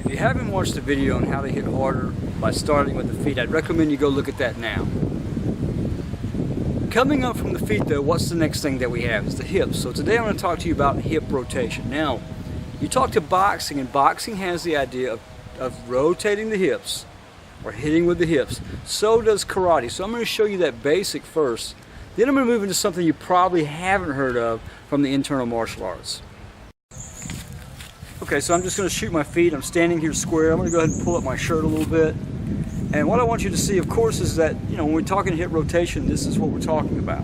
If you haven't watched the video on how to hit harder by starting with the feet, I'd recommend you go look at that now. Coming up from the feet though, what's the next thing that we have? It's the hips. So today I'm going to talk to you about hip rotation. Now, you talk to boxing, and boxing has the idea of rotating the hips or hitting with the hips. So does karate. So I'm going to show you that basic first. Then I'm going to move into something you probably haven't heard of from the internal martial arts. Okay, so I'm just going to shoot my feet. I'm standing here square. I'm going to go ahead and pull up my shirt a little bit. And what I want you to see, of course, is that, when we're talking hip rotation, this is what we're talking about.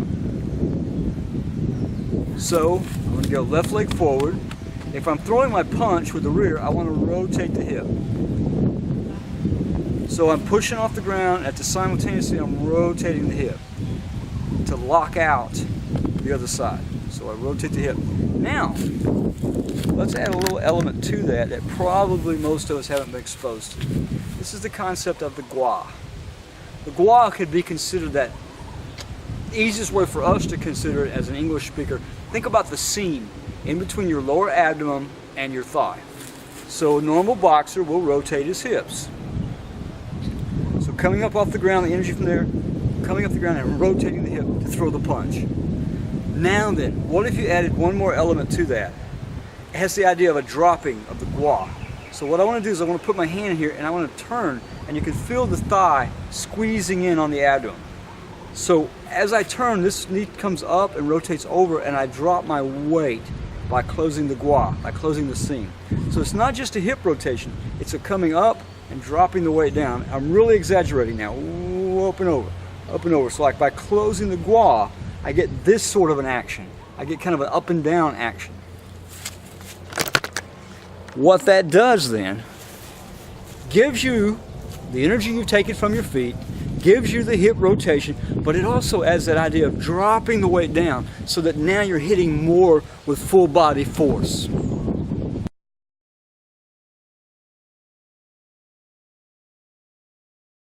So, I'm going to go left leg forward. If I'm throwing my punch with the rear, I want to rotate the hip. So I'm pushing off the ground, at the simultaneously I'm rotating the hip to lock out the other side. So I rotate the hip. Now, let's add a little element to that probably most of us haven't been exposed to. This is the concept of the gua. The gua could be considered that easiest way for us to consider it as an English speaker. Think about the seam in between your lower abdomen and your thigh. So a normal boxer will rotate his hips. So coming up off the ground, the energy from there, coming up the ground and rotating the hip to throw the punch. Now then, what if you added one more element to that? It has the idea of a dropping of the gua. So what I want to do is I want to put my hand here and I want to turn, and you can feel the thigh squeezing in on the abdomen. So as I turn, this knee comes up and rotates over, and I drop my weight by closing the gua, by closing the seam. So it's not just a hip rotation, it's a coming up and dropping the weight down. I'm really exaggerating now. Ooh, up and over, up and over. So like by closing the gua, I get this sort of an action. I get kind of an up and down action. What that does then, gives you the energy you've taken from your feet, gives you the hip rotation, but it also adds that idea of dropping the weight down so that now you're hitting more with full body force.